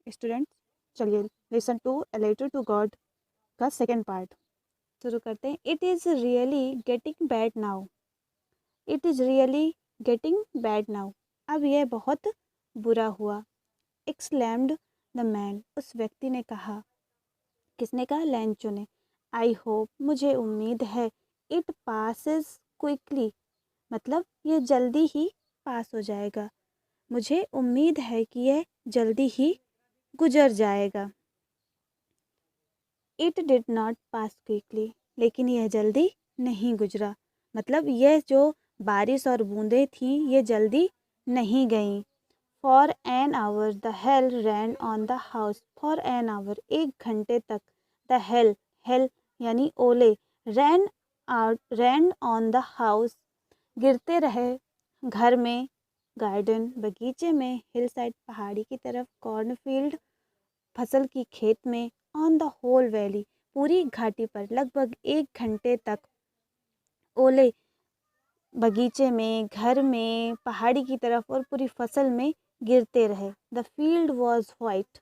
Students, चलिए listen to a letter to God का second part शुरू करते हैं। It is really getting bad now. It is really getting bad now. अब यह बहुत बुरा हुआ। एक्सलैम्ड द मैन, उस व्यक्ति ने कहा। किसने कहा? लैंचो ने। आई होप, मुझे उम्मीद है। इट पासेस क्विकली, मतलब यह जल्दी ही पास हो जाएगा। मुझे उम्मीद है कि यह जल्दी ही गुजर जाएगा। It did not pass quickly, लेकिन यह जल्दी नहीं गुजरा। मतलब यह जो बारिश और बूंदें थीं ये जल्दी नहीं गईं। For an hour the hail rain on the house. For an hour, 1 घंटे तक। द हेल, हेल यानी ओले। रैन ऑन द हाउस, गिरते रहे घर में, गार्डन बगीचे में, हिल साइड पहाड़ी की तरफ, कॉर्नफील्ड फसल की खेत में, ऑन द होल वैली पूरी घाटी पर। लगभग 1 घंटे तक ओले बगीचे में, घर में, पहाड़ी की तरफ और पूरी फसल में गिरते रहे। द फील्ड वॉज वाइट,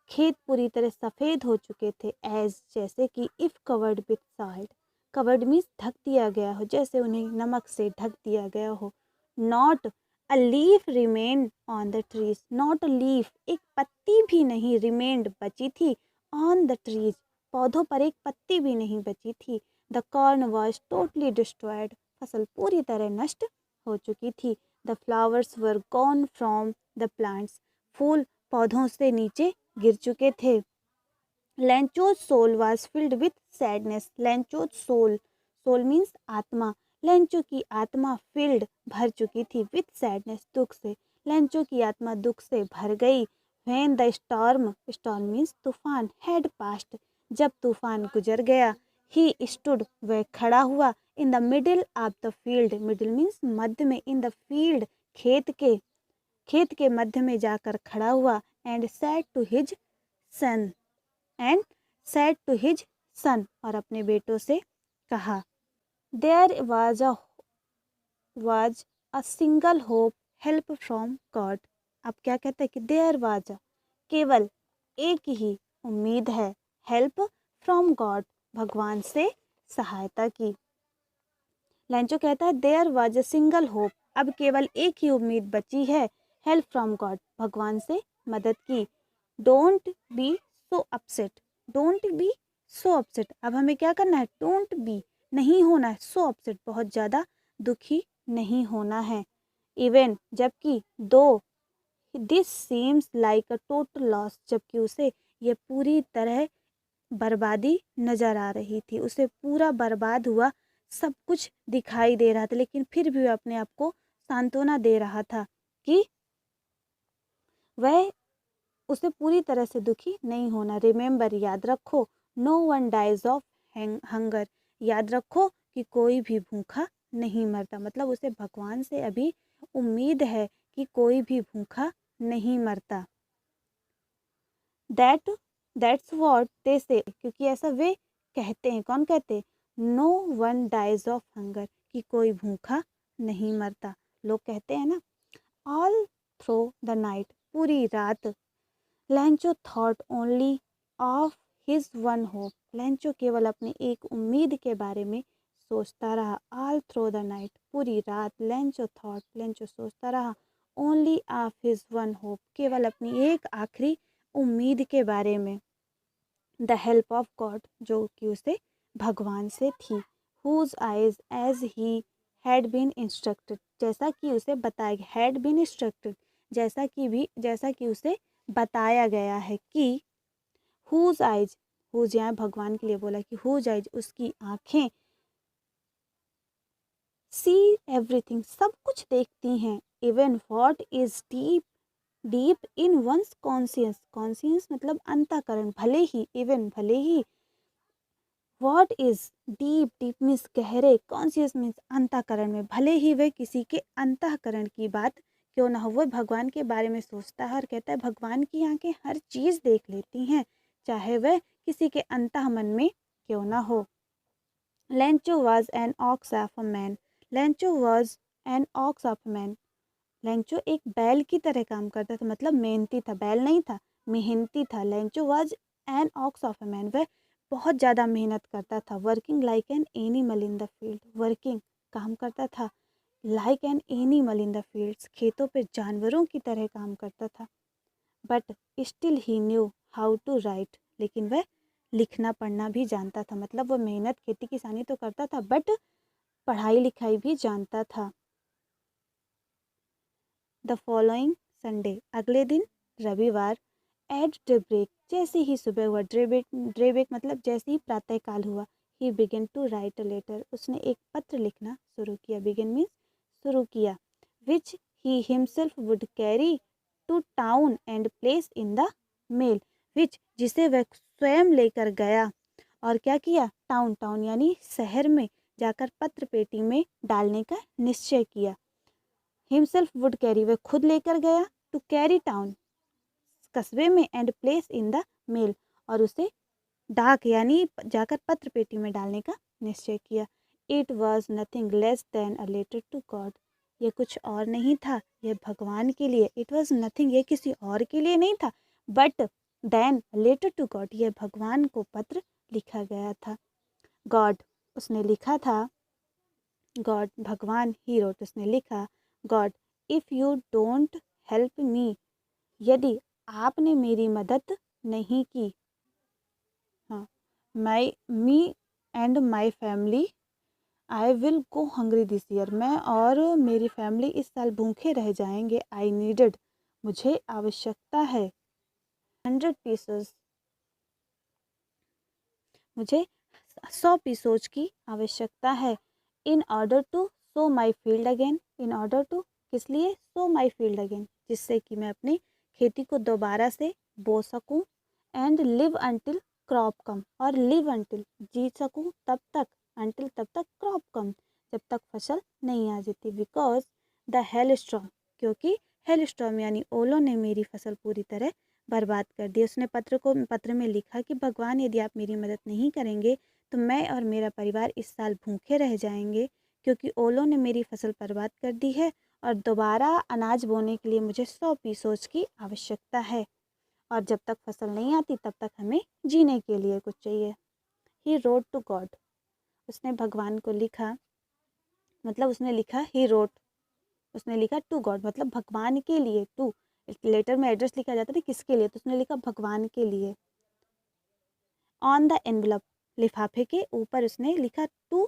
खेत पूरी तरह सफ़ेद हो चुके थे। एज, जैसे कि, if covered with salt. Covered means ढक दिया गया हो, जैसे उन्हें नमक से ढक दिया गया हो। Not a leaf remained on the trees. Not a leaf, एक पत्ती भी नहीं, रिमेन्ड बची थी, ऑन द ट्रीज, पौधों पर एक पत्ती भी नहीं बची थी। The corn was totally destroyed, फसल पूरी तरह नष्ट हो चुकी थी। The flowers were gone from the plants, फूल पौधों से नीचे गिर चुके थे। Lencho's soul was filled with sadness. Lencho's soul, soul means आत्मा। लैंचो की आत्मा फिल्ड, भर चुकी थी, विथ सैडनेस, दुख से। लैंचो की आत्मा दुख से भर गई। When the storm, storm means तूफान, हैड पास्ट, जब तूफान गुजर गया। ही स्टूड, वह खड़ा हुआ। In the middle of the field, middle means मध्य में, इन द फील्ड खेत के मध्य में जाकर खड़ा हुआ। And said to his son, and said to his son, और अपने बेटों से कहा। There was a single hope, help from God. अब क्या कहते हैं कि देयर वाज, केवल एक ही उम्मीद है, हेल्प फ्रॉम गॉड, भगवान से सहायता की। लैंचो कहता है there was a single hope, अब केवल एक ही उम्मीद बची है, हेल्प फ्रॉम गॉड, भगवान से मदद की। Don't be so upset, don't be so upset, अब हमें क्या करना है? डोंट बी, नहीं होना है, सो अपसेट, बहुत ज़्यादा दुखी नहीं होना है। इवन, जबकि, दो, this seems like a total loss, जबकि उसे यह पूरी तरह बर्बादी नजर आ रही थी, उसे पूरा बर्बाद हुआ सब कुछ दिखाई दे रहा था, लेकिन फिर भी वह अपने आप को सांत्वना दे रहा था कि वह, उसे पूरी तरह से दुखी नहीं होना। रिमेंबर, याद रखो, no one dies of hunger, याद रखो कि कोई भी भूखा नहीं मरता। मतलब उसे भगवान से अभी उम्मीद है कि कोई भी भूखा नहीं मरता। दैट्स व्हाट दे से, क्योंकि ऐसा वे कहते हैं। कौन कहते हैं? No one dies of hunger, कि कोई भूखा नहीं मरता, लोग कहते हैं ना। ऑल थ्रू द नाइट, पूरी रात। लैंचो thought only of his one hope, लैंचो केवल अपनी एक उम्मीद के बारे में सोचता रहा। ऑल थ्रू द नाइट, पूरी रात। लैंचो थॉट, लैंचो सोचता रहा। Only of his one hope, केवल अपनी एक आखिरी उम्मीद के बारे में। द हेल्प ऑफ गॉड, जो कि उसे भगवान से थी। Whose eyes as he had been instructed, जैसा कि उसे बताया गया। हैड बीन इंस्ट्रक्टेड, जैसा कि उसे बताया गया है कि हुज आइज, हुज यहाँ भगवान के लिए बोला कि हुज आइज, उसकी आंखें, सी एवरीथिंग, सब कुछ देखती हैं। Even what is deep, deep in one's conscious, conscious मतलब अंतःकरण, भले ही, इवन भले ही, what is deep, deep means गहरे, कॉन्शियस मीन्स अंतःकरण में, भले ही वह किसी के अंतःकरण की बात क्यों ना हो, वह भगवान के बारे में सोचता है और कहता है भगवान की आंखें हर चीज देख लेती हैं, चाहे वह किसी के अंतः मन में क्यों ना हो। लैंचो was an ox of a man, लैंचो was an ox of a man, लैंचो एक बैल की तरह काम करता था, मतलब मेहनती था, बैल नहीं था, मेहनती था। Lencho was an ox of a man, वह बहुत ज़्यादा मेहनत करता था। Working like an animal in the field, working काम करता था, like an animal in the fields खेतों पे जानवरों की तरह काम करता था। But still he knew how to write, लेकिन वह लिखना पढ़ना भी जानता था। मतलब वह मेहनत खेती किसानी तो करता था बट पढ़ाई लिखाई भी जानता था। द फॉलोइंग संडे, अगले दिन रविवार, एट डेब्रेक, जैसे ही सुबह हुआ, ड्रेबेक मतलब जैसे ही प्रातःकाल हुआ, he began to write a letter, उसने एक पत्र लिखना शुरू किया। बिगन मीन्स शुरू किया। Which he himself would carry to town and place in the mail, which जिसे वह स्वयं लेकर गया और क्या किया, टाउन, टाउन यानी शहर में जाकर पत्र पेटी में डालने का निश्चय किया। हिमसेल्फ वुड कैरी, वह खुद लेकर गया, टू कैरी टाउन कस्बे में, and place in the mail और उसे डाक यानी जाकर पत्र पेटी में डालने का निश्चय किया। It was nothing less than a letter to God, ये कुछ और नहीं था, यह भगवान के लिए। इट वॉज नथिंग, ये किसी और के लिए नहीं था, but then letter to God, यह भगवान को पत्र लिखा गया था। गॉड, उसने लिखा था, गॉड भगवान, ही रोट, उसने लिखा, God if you don't help me, यदि आपने मेरी मदद नहीं की, हाँ, my me and my family I will go hungry this year, मैं और मेरी फैमिली इस साल भूखे रह जाएंगे। आई नीडेड, मुझे आवश्यकता है। 100 पीसेस, मुझे 100 पीसोज की आवश्यकता है। In order to sow my field again, in order to किस लिए, सो माई फील्ड अगेन, जिससे कि मैं अपनी खेती को दोबारा से बो सकूं। एंड लिव अंटिल क्रॉप कम, और लिव अंटिल जी सकूं तब तक, अंटिल तब तक, क्रॉप कम जब तक फसल नहीं आ जाती। बिकॉज द हेल स्टॉर्म, क्योंकि हेल स्टॉर्म यानी ओलों ने मेरी फसल पूरी तरह बर्बाद कर दी। उसने पत्र में लिखा कि भगवान यदि आप मेरी मदद नहीं करेंगे तो मैं और मेरा परिवार इस साल भूखे रह जाएंगे, क्योंकि ओलों ने मेरी फसल बर्बाद कर दी है और दोबारा अनाज बोने के लिए मुझे 100 पीसोज की आवश्यकता है, और जब तक फसल नहीं आती तब तक हमें जीने के लिए कुछ चाहिए। ही रोट टू गॉड, उसने भगवान को लिखा, मतलब उसने लिखा, ही रोट, उसने लिखा टू गॉड मतलब भगवान के लिए। टू लेटर में एड्रेस लिखा जाता है किसके लिए, तो उसने लिखा भगवान के लिए। ऑन द एनवलप, लिफाफे के ऊपर उसने लिखा टू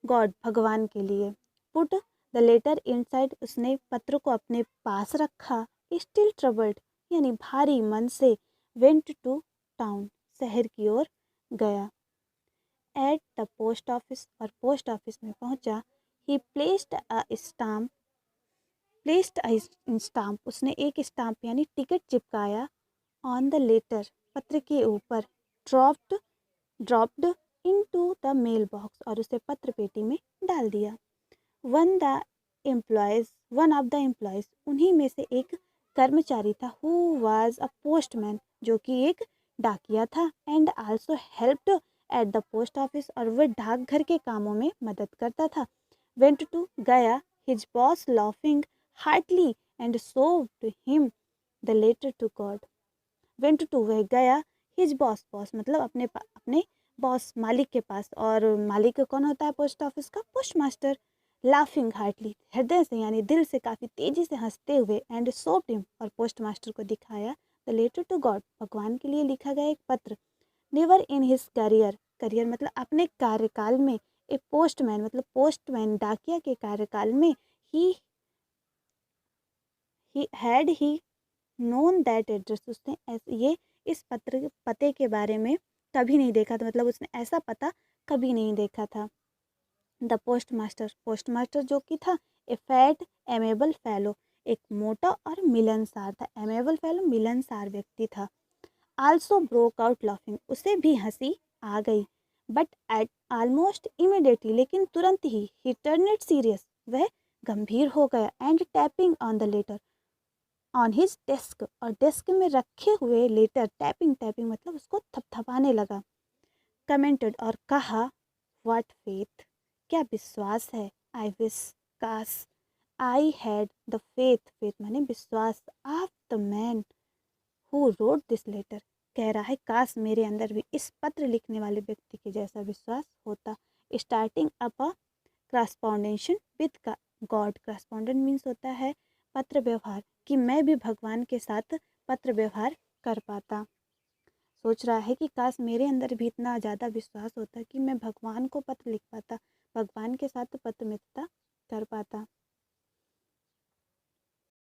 गॉड, भगवान के लिए। पुट द लेटर इनसाइड, उसने पत्र को अपने पास रखा। स्टिल ट्रबल्ड यानी भारी मन से, वेंट टू टाउन, शहर की ओर गया। एट द पोस्ट ऑफिस, और पोस्ट ऑफिस में पहुंचा। ही placed a stamp, placed a stamp, उसने एक स्टाम्प यानी टिकट चिपकाया। ऑन द लेटर, पत्र के ऊपर। Dropped, dropped into the mail box, और उसे पत्र पेटी में डाल दिया। One the employees, one of the employees, उन्हीं में से एक कर्मचारी था। हु वाज अ पोस्टमैन, जो कि एक डाकिया था। And also helped at the post office, और वह डाकघर के कामों में मदद करता था। वेंट टू, गया। His boss laughing heartily and showed him the letter to God. Went to, वह गया। हिज बॉस, बॉस मतलब अपने बॉस मालिक के पास, और मालिक कौन होता है पोस्ट ऑफिस का, पोस्ट मास्टर। लाफिंग हार्टली, हृदय से यानी दिल से काफ़ी तेजी से हंसते हुए। एंड सोप्ड हिम, और पोस्ट मास्टर को दिखाया। द लेटर टू गॉड, भगवान के लिए लिखा गया एक पत्र। Never in his career, career मतलब अपने कार्यकाल में, ए पोस्टमैन मतलब पोस्टमैन डाकिया के कार्यकाल में, he had he known that address, उसने ये इस पते के बारे में कभी नहीं देखा था, मतलब उसने ऐसा पता कभी नहीं देखा था। The post master, post master जो कि था, ए फैट एमेबल फेलो, एक मोटा और मिलनसार था। एमेबल फेलो मिलनसार व्यक्ति था। आल्सो ब्रोक आउट लाफिंग, उसे भी हंसी आ गई। बट एट ऑलमोस्ट इमिडिएटली, लेकिन तुरंत ही टर्नेड सीरियस, वह गंभीर हो गया। And tapping on the letter, on his desk, और डेस्क में रखे हुए लेटर, टैपिंग, टैपिंग मतलब उसको थपथपाने लगा। कमेंटेड, और कहा, व्हाट फेथ, क्या विश्वास है। आई विश, काश। I had the faith, faith माने विश्वास। Of the man who wrote this letter, कह रहा है काश मेरे अंदर भी इस पत्र लिखने वाले व्यक्ति के जैसा विश्वास होता। Starting up a correspondence with God, correspondent means होता है पत्र व्यवहार, कि मैं भी भगवान के साथ पत्र व्यवहार कर पाता। सोच रहा है कि काश मेरे अंदर भी इतना ज़्यादा विश्वास होता कि मैं भगवान को पत्र लिख पाता, भगवान के साथ पत्र मित्रता कर पाता।